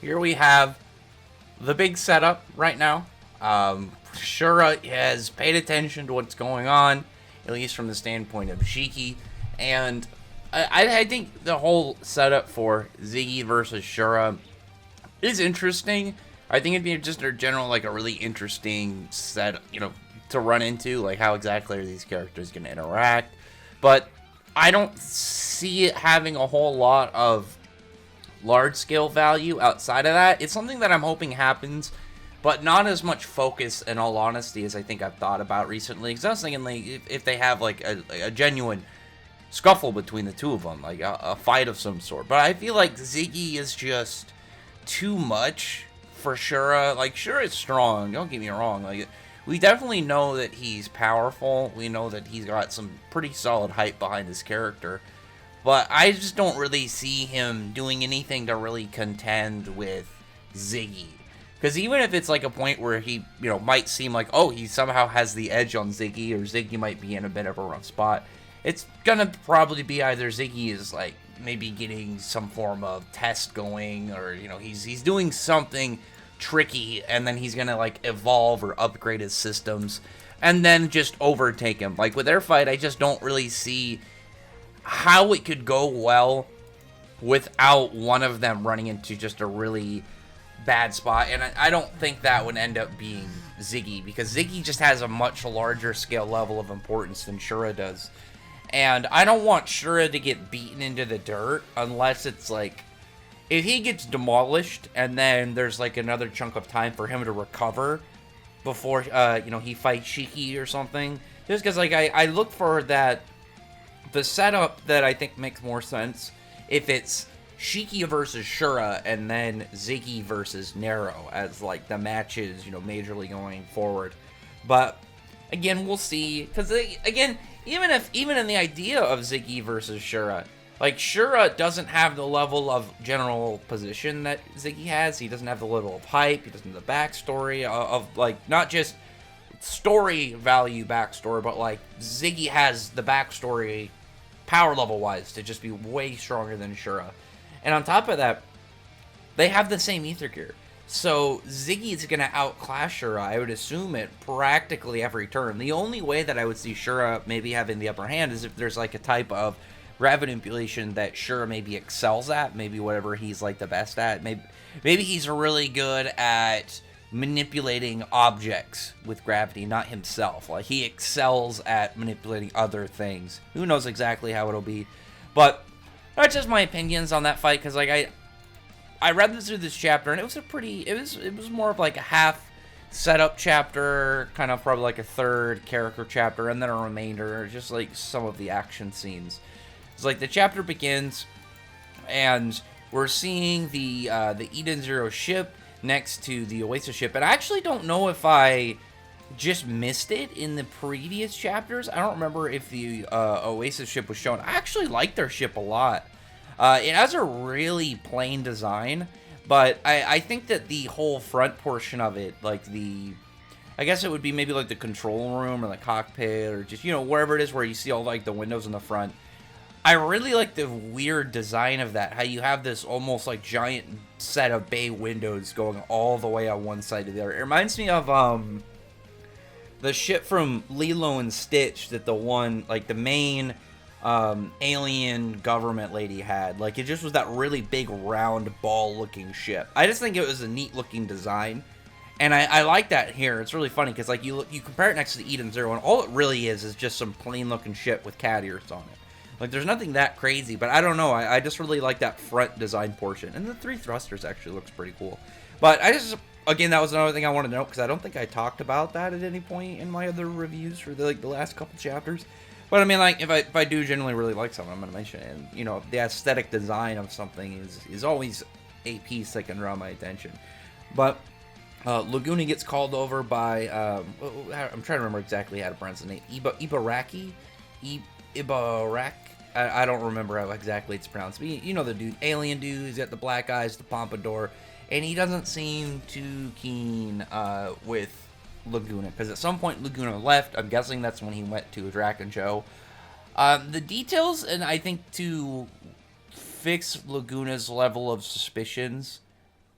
here we have the big setup right now. Shura has paid attention to what's going on, at least from the standpoint of Shiki, and I think the whole setup for Ziggy versus Shura is interesting. I think it'd be just a general, like, a really interesting set, to run into, like, how exactly are these characters going to interact. But I don't see it having a whole lot of large scale value outside of that. It's something that I'm hoping happens, but not as much focus, in all honesty, as I think I've thought about recently. Because I was thinking, like, if they have, like, a genuine scuffle between the two of them, like a fight of some sort. But I feel like Ziggy is just too much for Shura. Like, Shura is strong, don't get me wrong. Like, we definitely know that he's powerful. We know that he's got some pretty solid hype behind his character. But I just don't really see him doing anything to really contend with Ziggy. Because even if it's like a point where he, might seem like, oh, he somehow has the edge on Ziggy, or Ziggy might be in a bit of a rough spot, it's gonna probably be either Ziggy is like maybe getting some form of test going, or he's doing something tricky, and then he's gonna like evolve or upgrade his systems, and then just overtake him. Like with their fight, I just don't really see how it could go well without one of them running into just a really bad spot. And I don't think that would end up being Ziggy, because Ziggy just has a much larger scale level of importance than Shura does. And I don't want Shura to get beaten into the dirt unless it's like, if he gets demolished and then there's like another chunk of time for him to recover before, he fights Shiki or something. Just because, like, I look for that, the setup that I think makes more sense if it's Shiki versus Shura and then Ziggy versus Nero as like the matches, majorly going forward. But again, we'll see. Because again, even in the idea of Ziggy versus Shura, like, Shura doesn't have the level of general position that Ziggy has. He doesn't have the level of hype. He doesn't have the backstory of like, not just story value backstory, but like Ziggy has the backstory power level wise to just be way stronger than Shura. And on top of that, they have the same ether gear. So Ziggy is going to outclass Shura, I would assume, it practically every turn. The only way that I would see Shura maybe having the upper hand is if there's like a type of gravity manipulation that Shura maybe excels at, maybe whatever he's like the best at. Maybe he's really good at manipulating objects with gravity, not himself. Like, he excels at manipulating other things. Who knows exactly how it'll be. But that's just my opinions on that fight, because like I read through this chapter, and it was more of like a half setup chapter, kind of probably like a third character chapter, and then a remainder, just like some of the action scenes. It's like the chapter begins, and we're seeing the Eden Zero ship next to the Oasis ship, and I actually don't know if I just missed it in the previous chapters. I don't remember if the Oasis ship was shown. I actually like their ship a lot. It has a really plain design, but I think that the whole front portion of it, like I guess it would be maybe like the control room or the cockpit, or just, wherever it is where you see all like the windows in the front. I really like the weird design of that, how you have this almost like giant set of bay windows going all the way on one side to the other. It reminds me of the ship from Lilo and Stitch that the main alien government lady had. Like, it just was that really big round ball looking ship. I just think it was a neat looking design, and I like that here. It's really funny because like you compare it next to the Eden Zero, and all it really is just some plain looking ship with cat ears on it. Like, there's nothing that crazy, but I don't know. I just really like that front design portion, and the 3 thrusters actually looks pretty cool. But again, that was another thing I wanted to note, because I don't think I talked about that at any point in my other reviews for the last couple chapters. But I mean, like, if I do generally really like something, I'm going to mention it. And, the aesthetic design of something is always a piece that can draw my attention. But Laguna gets called over by, I'm trying to remember exactly how to pronounce the name, Ibaraki? Ibarak? I don't remember how exactly it's pronounced. But the dude, alien dude, he's got the black eyes, the pompadour, and he doesn't seem too keen with Laguna, because at some point Laguna left. I'm guessing that's when he went to a Draken show. The details, and I think to fix Laguna's level of suspicions,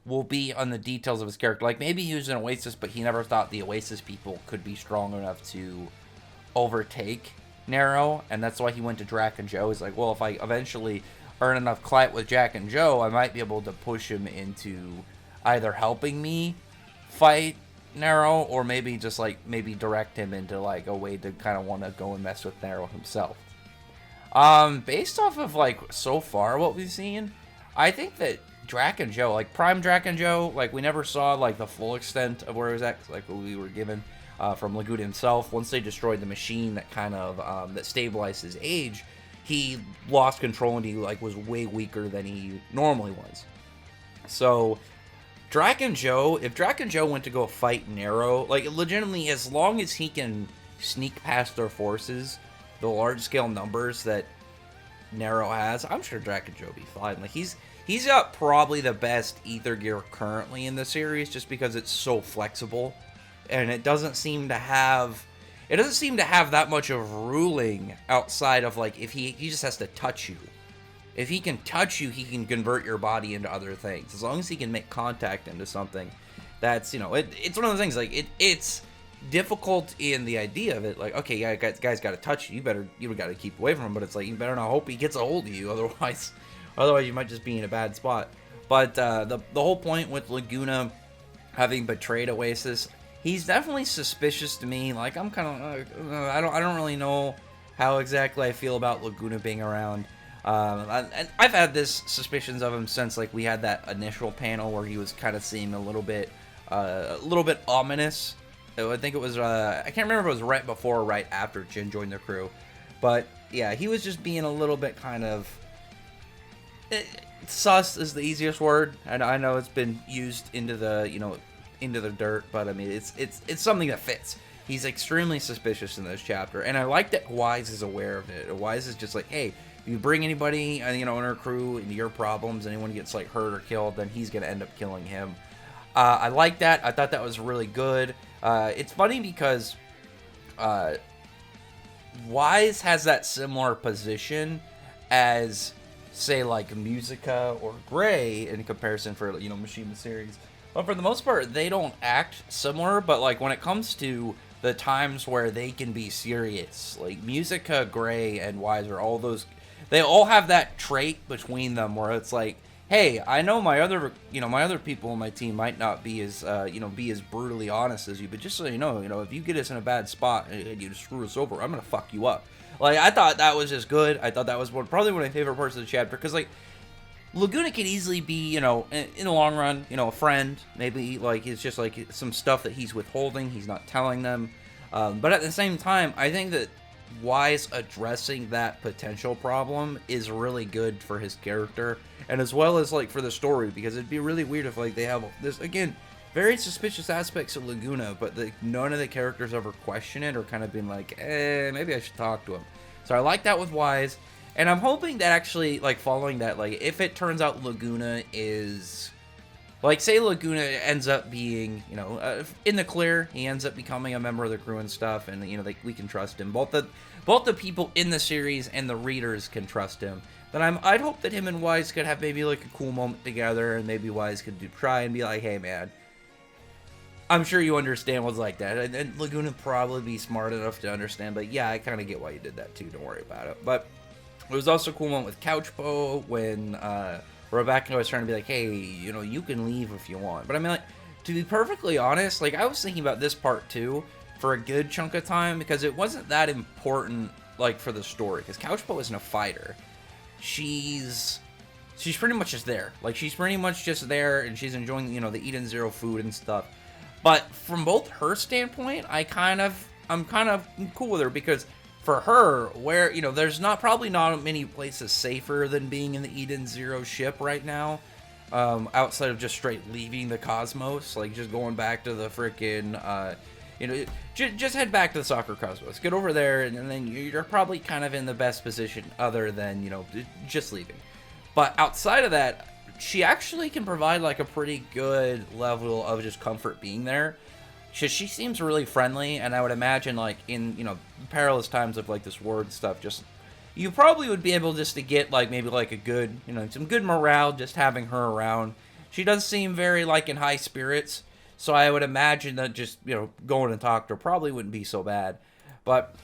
will be on the details of his character. Like, maybe he was an Oasis, but he never thought the Oasis people could be strong enough to overtake Nero, and that's why he went to Drac and Joe. He's like, well, if I eventually earn enough clout with Jack and Joe, I might be able to push him into either helping me fight Nero, or maybe just, like, maybe direct him into, like, a way to kind of want to go and mess with Nero himself. Based off of, like, so far what we've seen, I think that Drac and Joe, like, Prime Drac and Joe, like, we never saw, like, the full extent of where he was at, like, what we were given from Laguna himself. Once they destroyed the machine that kind of, that stabilized his age, he lost control and he, like, was way weaker than he normally was. So, Drac and Joe, if Drac and Joe went to go fight Nero, like, legitimately, as long as he can sneak past their forces, the large-scale numbers that Nero has, I'm sure Drac and Joe will be fine. Like, he's got probably the best ether gear currently in the series, just because it's so flexible, and it doesn't seem to have that much of ruling outside of, like, if he just has to touch you. If he can touch you, he can convert your body into other things. As long as he can make contact into something, that's, you know, it's one of those things, like, it's difficult in the idea of it. Like, okay, yeah, guy's got to touch you. You got to keep away from him, but it's like, you better not hope he gets a hold of you. Otherwise you might just be in a bad spot. But the whole point with Laguna having betrayed Oasis, he's definitely suspicious to me. Like, I'm kind of, I don't really know how exactly I feel about Laguna being around. I've had this suspicions of him since, like, we had that initial panel where he was kind of seeming a little bit ominous. I think it was, I can't remember if it was right before or right after Jin joined the crew, but yeah, he was just being a little bit kind of, sus is the easiest word, and I know it's been used into the, you know, into the dirt, but I mean, it's something that fits. He's extremely suspicious in this chapter, and I like that Wise is aware of it. Wise is just like, hey, if you bring anybody, you know, in our crew into your problems, anyone gets, like, hurt or killed, then he's gonna end up killing him. I like that. I thought that was really good. It's funny because Wise has that similar position as, say, like, Musica or Gray in comparison for, you know, Machine the series. But for the most part, they don't act similar, but, like, when it comes to the times where they can be serious, like, Musica, Gray, and Wise are all those, they all have that trait between them where it's like, hey, I know my other people on my team might not be as, be as brutally honest as you, but just so you know, if you get us in a bad spot and you screw us over, I'm gonna fuck you up. Like, I thought that was just good. I thought that was probably one of my favorite parts of the chapter, because, like, Laguna could easily be, you know, in the long run, you know, a friend. Maybe, like, it's just, like, some stuff that he's withholding, he's not telling them. But at the same time, I think that Wise addressing that potential problem is really good for his character, and as well as, like, for the story, because it'd be really weird if, like, they have this, again, very suspicious aspects of Laguna, but none of the characters ever question it or kind of been like, maybe I should talk to him. So I like that with Wise, and I'm hoping that actually, like, following that, like, if it turns out Laguna is, like, say Laguna ends up being, you know, in the clear, he ends up becoming a member of the crew and stuff, and, you know, we can trust him. Both the people in the series and the readers can trust him. Then I'd hope that him and Wise could have maybe, like, a cool moment together, and maybe Wise could try and be like, hey, man, I'm sure you understand what's like that. And Laguna probably be smart enough to understand, but yeah, I kind of get why you did that too, don't worry about it. But it was also a cool moment with Couchpo when, Rebecca was trying to be like, hey, you know, you can leave if you want. But I mean, like, to be perfectly honest, like, I was thinking about this part too for a good chunk of time, because it wasn't that important, like, for the story, because Couchpo isn't a fighter. She's pretty much just there. Like, she's pretty much just there, and she's enjoying, you know, the Eden Zero food and stuff. But from both her standpoint, I'm kind of cool with her, because for her, where, you know, there's probably not many places safer than being in the Eden Zero ship right now, outside of just straight leaving the cosmos, like, just going back to the frickin', you know, just head back to the soccer cosmos, get over there, and then you're probably kind of in the best position other than, you know, just leaving. But outside of that, she actually can provide, like, a pretty good level of just comfort being there. She seems really friendly, and I would imagine, like, in, you know, perilous times of, like, this war and stuff, just, you probably would be able just to get, like, maybe, like, a good, you know, some good morale just having her around. she does seem very, like, in high spirits. So I would imagine that just, going to talk to her probably wouldn't be so bad. But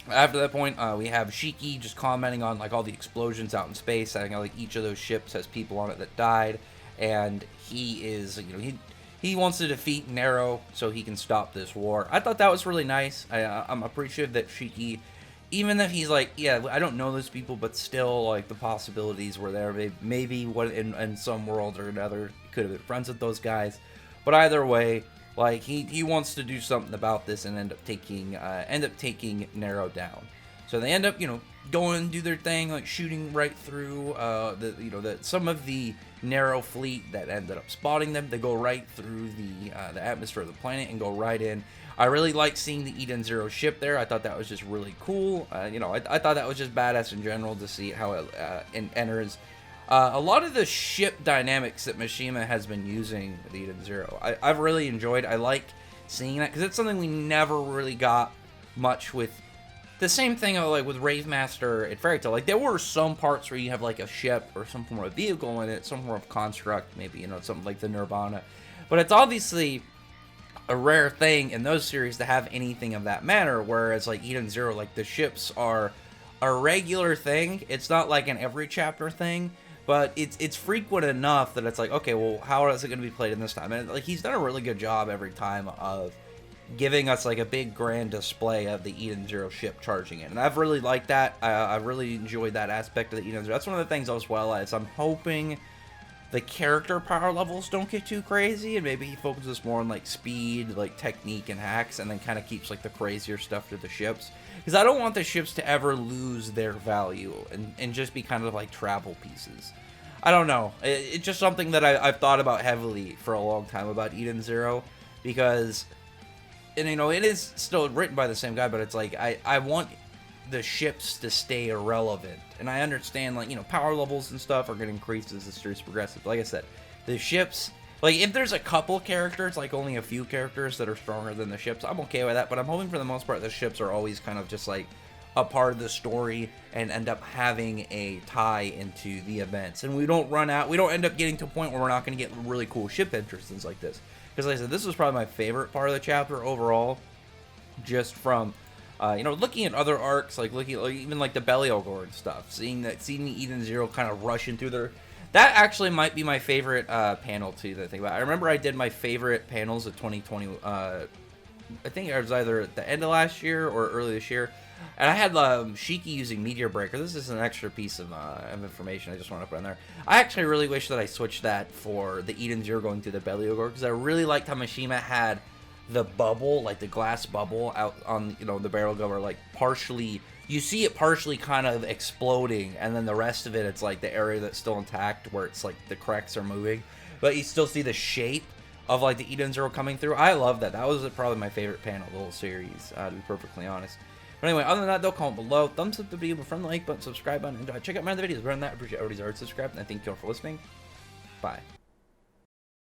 after that point, we have Shiki just commenting on, like, all the explosions out in space, saying, like, each of those ships has people on it that died, and he is, he wants to defeat Nero so he can stop this war. I thought that was really nice. I'm appreciative that Shiki, even if he's like, yeah, I don't know those people, but still, like, the possibilities were there. Maybe what in some world or another, he could have been friends with those guys. But either way, like, he wants to do something about this and end up taking Nero down. So they end up, going and do their thing, like shooting right through some of the Nero fleet that ended up spotting them. They go right through the atmosphere of the planet and go right in. I really like seeing the Eden Zero ship there. I thought that was just really cool. I thought that was just badass in general to see how it enters. A lot of the ship dynamics that Mishima has been using with Eden Zero, I've really enjoyed. I like seeing that because it's something we never really got much with. The same thing like with Rave Master at Fairy Tail. Like, there were some parts where you have like a ship or some form of vehicle in it, some form of construct, maybe, something like the Nirvana. But it's obviously a rare thing in those series to have anything of that manner, whereas like Eden Zero, like the ships are a regular thing. It's not like an every chapter thing, but it's frequent enough that it's like, okay, well, how is it going to be played in this time? And like, he's done a really good job every time of giving us like a big grand display of the Eden Zero ship charging in, and I've really liked that. I really enjoyed that aspect of the Eden Zero. That's one of the things as well, as I'm hoping the character power levels don't get too crazy, and maybe he focuses more on like speed, like technique and hacks, and then kind of keeps like the crazier stuff to the ships, because I don't want the ships to ever lose their value and just be kind of like travel pieces. I don't know, it's just something that I've thought about heavily for a long time about Eden Zero, because, and it is still written by the same guy, but it's like I want the ships to stay irrelevant. And I understand, like, power levels and stuff are going to increase as the series progresses. Like I said, the ships, like, if there's a couple characters, like only a few characters that are stronger than the ships, I'm okay with that. But I'm hoping for the most part the ships are always kind of just like a part of the story and end up having a tie into the events. And we don't end up getting to a point where we're not going to get really cool ship entrances like this. Because like I said, this was probably my favorite part of the chapter overall, just from looking at other arcs, like looking at even like the Beliogor and stuff, seeing the Eden Zero kind of rushing through there. That actually might be my favorite panel too that I think about. I remember I did my favorite panels of 2020. I think it was either at the end of last year or early this year, and I had Shiki using Meteor Breaker. This is an extra piece of information I just want to put in there. I actually really wish that I switched that for the Eden Zero going through the Beliogor, because I really liked how Mishima had the bubble, like the glass bubble out on the barrel goer, like partially, you see it partially kind of exploding, and then the rest of it, it's like the area that's still intact where it's like the cracks are moving, but you still see the shape of like the Eden Zero coming through. I love that. That was probably my favorite panel of the whole series, to be perfectly honest. But anyway, other than that, though, comment below, thumbs up the video, friend the like button, subscribe button, and check out my other videos. Other than that, I appreciate everybody's already subscribed, and I thank you all for listening. Bye.